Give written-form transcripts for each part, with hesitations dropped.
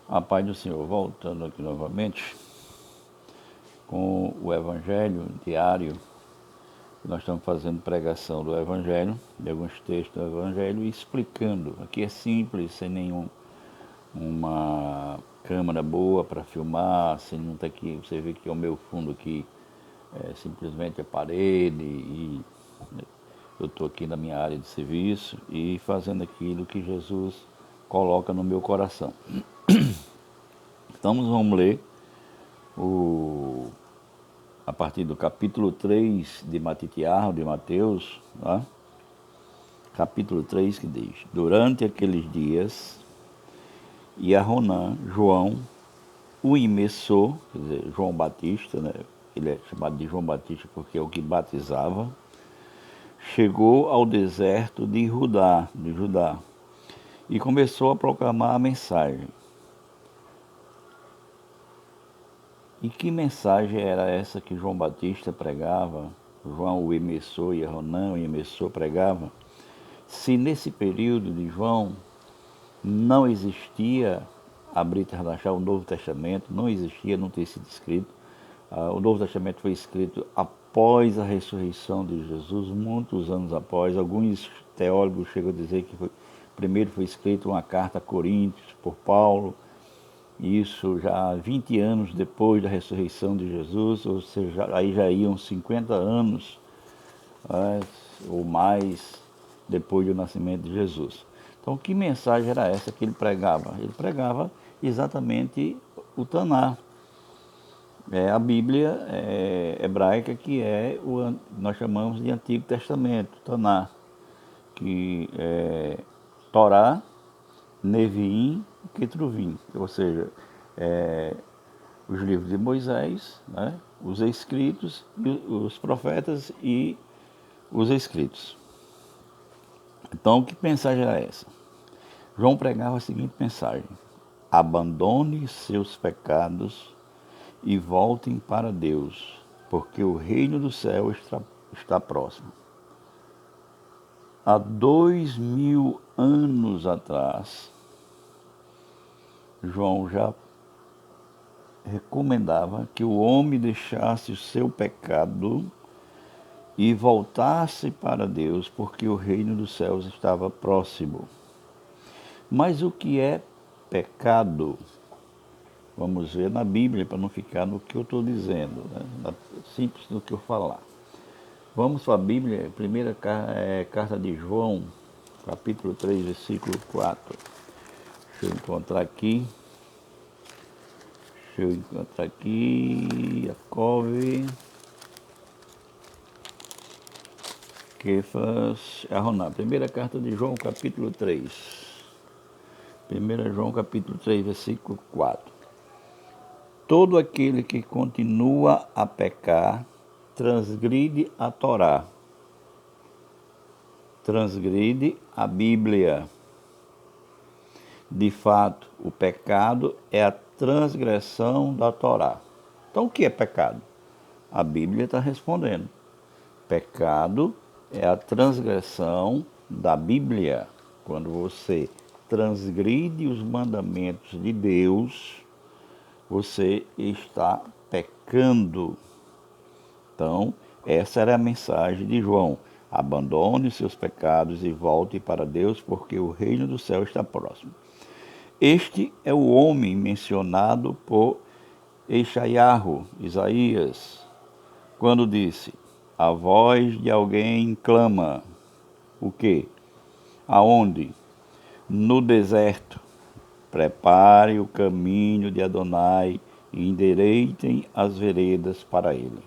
A paz do Senhor, voltando aqui novamente com o Evangelho diário. Nós estamos fazendo pregação do Evangelho, de alguns textos do Evangelho, e explicando. Aqui é simples, sem uma câmera boa para filmar, sem não ter que, você vê que o meu fundo aqui é simplesmente a parede, e eu estou aqui na minha área de serviço e fazendo aquilo que Jesus coloca no meu coração. Então vamos ler a partir do capítulo 3 de Matitiarro, de Mateus, tá? Capítulo 3 que diz: Durante aqueles dias, Yahonan, João, o imensor, quer dizer, João Batista, né? Ele é chamado de João Batista porque é o que batizava, chegou ao deserto de Judá, e começou a proclamar a mensagem. E que mensagem era essa que João Batista pregava, João o emissor e Yahonan o emissor pregava? Se nesse período de João não existia a Brita Hadashah, o Novo Testamento, não existia, não tinha sido escrito. O Novo Testamento foi escrito após a ressurreição de Jesus, muitos anos após. Alguns teólogos chegam a dizer que primeiro foi escrito uma carta a Coríntios por Paulo, isso já 20 anos depois da ressurreição de Jesus, ou seja, aí já iam 50 anos, ou mais, depois do nascimento de Jesus. Então, que mensagem era essa que ele pregava? Ele pregava exatamente o Taná, a Bíblia hebraica, que nós chamamos de Antigo Testamento, Taná, que é Torá, Neviim e Ketruvim, ou seja, os livros de Moisés, né, os escritos, os profetas e os escritos. Então, que mensagem era essa? João pregava a seguinte mensagem: abandone seus pecados e voltem para Deus, porque o reino do céu está próximo. Há 2000 anos atrás, João já recomendava que o homem deixasse o seu pecado e voltasse para Deus, porque o reino dos céus estava próximo. Mas o que é pecado? Vamos ver na Bíblia, para não ficar no que eu estou dizendo, né? Simples do que eu falar. Vamos para a Bíblia, primeira carta de João, capítulo 3, versículo 4. Deixa eu encontrar aqui. Jacob, Kefas, Arroná. Primeira carta de João, capítulo 3. 1 João, capítulo 3, versículo 4. Todo aquele que continua a pecar, transgride a Torá, transgride a Bíblia. De fato, o pecado é a transgressão da Torá. Então, o que é pecado? A Bíblia está respondendo. Pecado é a transgressão da Bíblia. Quando você transgride os mandamentos de Deus, você está pecando. Então, essa era a mensagem de João: abandone seus pecados e volte para Deus, porque o reino do céu está próximo. Este é o homem mencionado por Isaías, quando disse: a voz de alguém clama. O quê? Aonde? No deserto. Prepare o caminho de Adonai e endireitem as veredas para ele.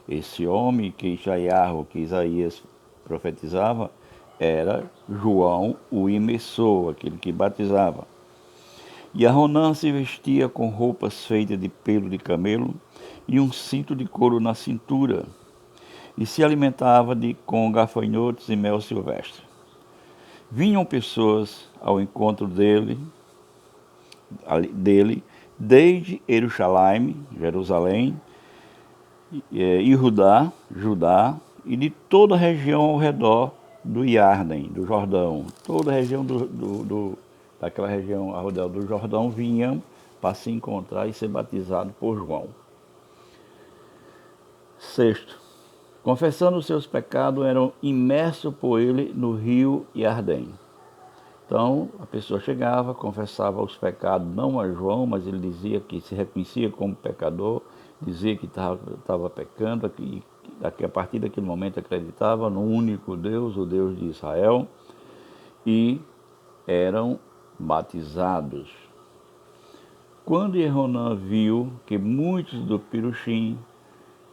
Esse homem que Isaías profetizava, era João o imensor, aquele que batizava. E Aronan se vestia com roupas feitas de pelo de camelo e um cinto de couro na cintura, e se alimentava com gafanhotos e mel silvestre. Vinham pessoas ao encontro dele desde Jerusalém, e Judá, e de toda a região ao redor do Iarden, do Jordão, toda a região do daquela região ao redor do Jordão, vinham para se encontrar e ser batizados por João. Sexto, confessando os seus pecados, eram imersos por ele no rio Iardém. Então, a pessoa chegava, confessava os pecados, não a João, mas ele dizia que se reconhecia como pecador, dizia que estava pecando, que a partir daquele momento acreditava no único Deus, o Deus de Israel, e eram batizados. Quando Jehonan viu que muitos do Piruxim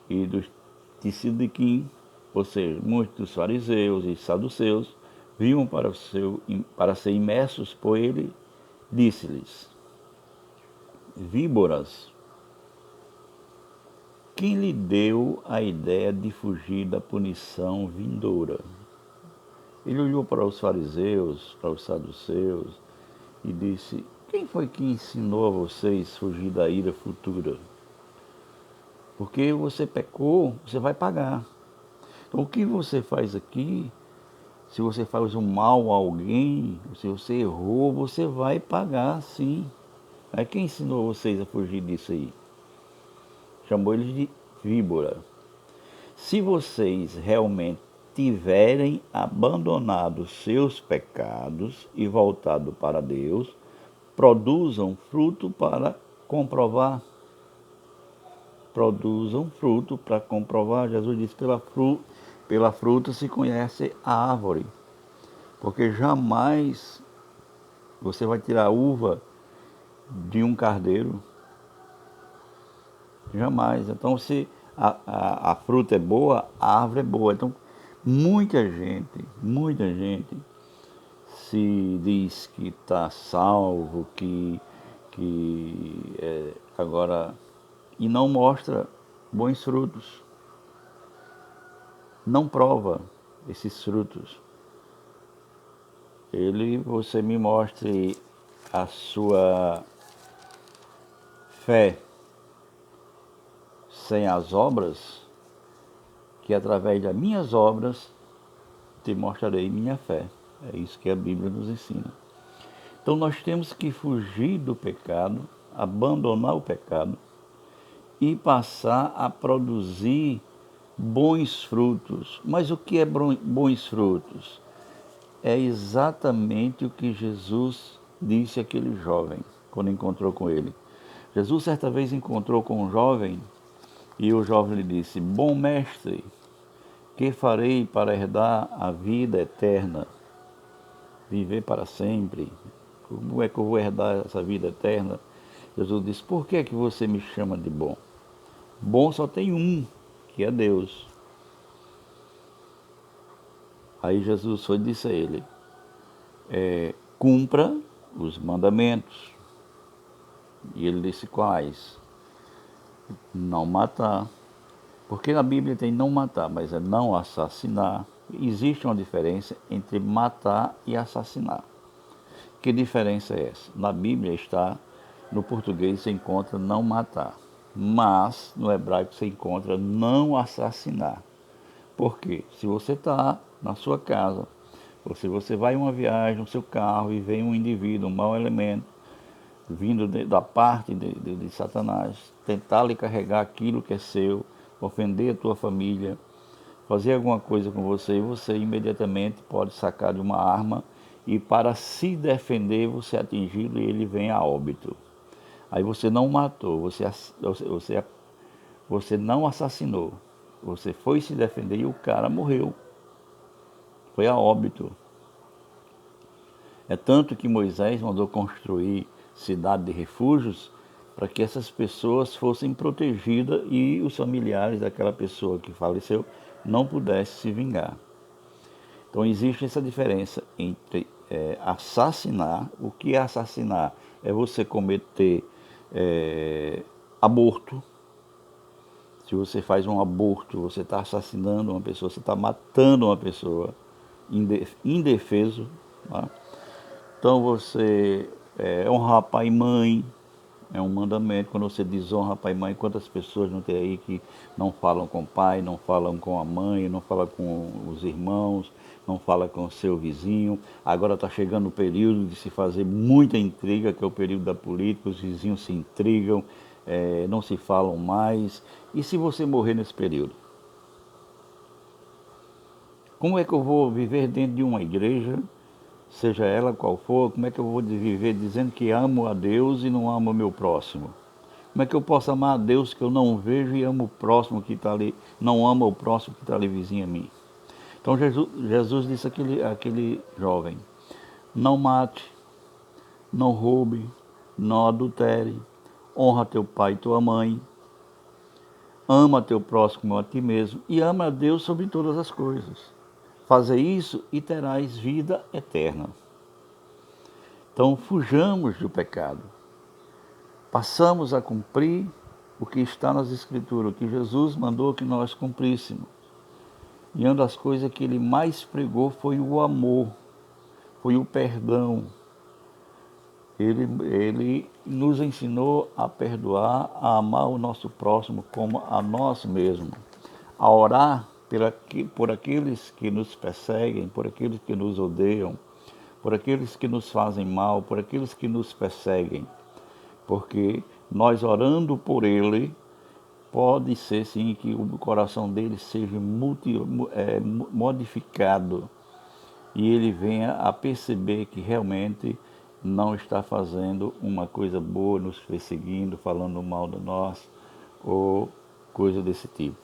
e dos Tzidiquim, ou seja, muitos dos fariseus e saduceus, vinham para ser imersos por ele, disse-lhes: víboras, quem lhe deu a ideia de fugir da punição vindoura? Ele olhou para os fariseus, para os saduceus, e disse: quem foi que ensinou a vocês a fugir da ira futura? Porque você pecou, você vai pagar. Então, o que você faz aqui, se você faz um mal a alguém, se você errou, você vai pagar, sim. Aí quem ensinou vocês a fugir disso aí? Chamou eles de víbora. Se vocês realmente tiverem abandonado seus pecados e voltado para Deus, produzam fruto para comprovar. Produzam fruto para comprovar. Jesus disse: pela fruta se conhece a árvore. Porque jamais você vai tirar uva de um cardeiro. Jamais. Então, se a fruta é boa, a árvore é boa. Então, muita gente se diz que está salvo, agora, e não mostra bons frutos. Não prova esses frutos. Você me mostre a sua fé sem as obras, que através das minhas obras te mostrarei minha fé. É isso que a Bíblia nos ensina. Então nós temos que fugir do pecado, abandonar o pecado e passar a produzir bons frutos. Mas o que é bons frutos? É exatamente o que Jesus disse àquele jovem, quando encontrou com ele. Jesus certa vez encontrou com um jovem e o jovem lhe disse: bom mestre, que farei para herdar a vida eterna? Viver para sempre? Como é que eu vou herdar essa vida eterna? Jesus disse: por que é que você me chama de bom? Bom só tem um, que é Deus. Aí Jesus foi e disse a ele: cumpra os mandamentos. E ele disse: quais? Não matar. Porque na Bíblia tem não matar, mas é não assassinar. Existe uma diferença entre matar e assassinar. Que diferença é essa? Na Bíblia está, no português você encontra não matar, mas no hebraico você encontra não assassinar. Por quê? Se você está na sua casa, ou se você vai em uma viagem no seu carro e vem um indivíduo, um mau elemento, vindo da parte de Satanás, tentar lhe carregar aquilo que é seu, ofender a tua família, fazer alguma coisa com você, você imediatamente pode sacar de uma arma e para se defender você é atingido e ele vem a óbito. Aí você não matou, você não assassinou, você foi se defender e o cara morreu, foi a óbito. É tanto que Moisés mandou construir cidade de refúgios para que essas pessoas fossem protegidas e os familiares daquela pessoa que faleceu não pudessem se vingar. Então existe essa diferença entre assassinar. O que é assassinar? É você cometer aborto. Se você faz um aborto, você está assassinando uma pessoa, você está matando uma pessoa indefeso. Tá? Então você honrar pai e mãe, É um mandamento. Quando você desonra pai e mãe, quantas pessoas não tem aí que não falam com o pai, não falam com a mãe, não falam com os irmãos, não falam com o seu vizinho. Agora está chegando o período de se fazer muita intriga, que é o período da política, os vizinhos se intrigam, não se falam mais. E se você morrer nesse período? Como é que eu vou viver dentro de uma igreja, seja ela qual for, como é que eu vou viver dizendo que amo a Deus e não amo o meu próximo? Como é que eu posso amar a Deus que eu não vejo e amo o próximo que está ali, não amo o próximo que está ali vizinho a mim? Então Jesus disse àquele jovem: não mate, não roube, não adultere, honra teu pai e tua mãe, ama teu próximo a ti mesmo e ama a Deus sobre todas as coisas. Faze isso e terás vida eterna. Então fujamos do pecado. Passamos a cumprir o que está nas Escrituras, o que Jesus mandou que nós cumpríssemos. E uma das coisas que ele mais pregou foi o amor, foi o perdão. Ele nos ensinou a perdoar, a amar o nosso próximo como a nós mesmos, a orar por aqueles que nos perseguem, por aqueles que nos odeiam, por aqueles que nos fazem mal, por aqueles que nos perseguem. Porque nós orando por ele, pode ser sim que o coração dele seja modificado e ele venha a perceber que realmente não está fazendo uma coisa boa, nos perseguindo, falando mal de nós ou coisa desse tipo.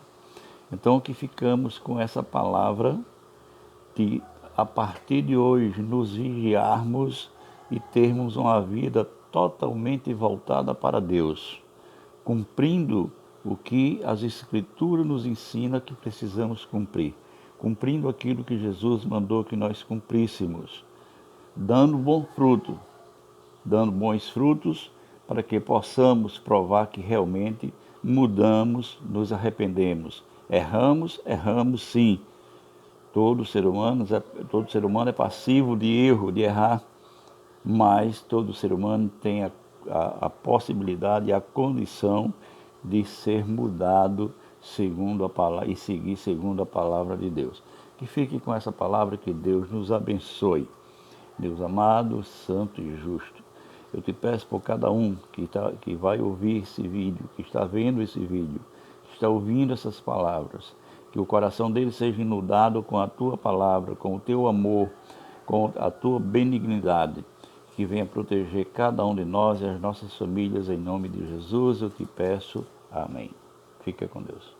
Então que ficamos com essa palavra de a partir de hoje nos vigiarmos e termos uma vida totalmente voltada para Deus, cumprindo o que as Escrituras nos ensinam que precisamos cumprir, cumprindo aquilo que Jesus mandou que nós cumpríssemos, dando bons frutos, para que possamos provar que realmente mudamos, nos arrependemos. Erramos sim. Todo ser humano é passivo de erro, de errar, mas todo ser humano tem a possibilidade e a condição de ser mudado segundo a palavra e seguir segundo a palavra de Deus. Que fique com essa palavra, que Deus nos abençoe. Deus amado, santo e justo. Eu te peço por cada um que vai ouvir esse vídeo, que está vendo esse vídeo, que está ouvindo essas palavras, que o coração dele seja inundado com a tua palavra, com o teu amor, com a tua benignidade, que venha proteger cada um de nós e as nossas famílias, em nome de Jesus, eu te peço. Amém. Fica com Deus.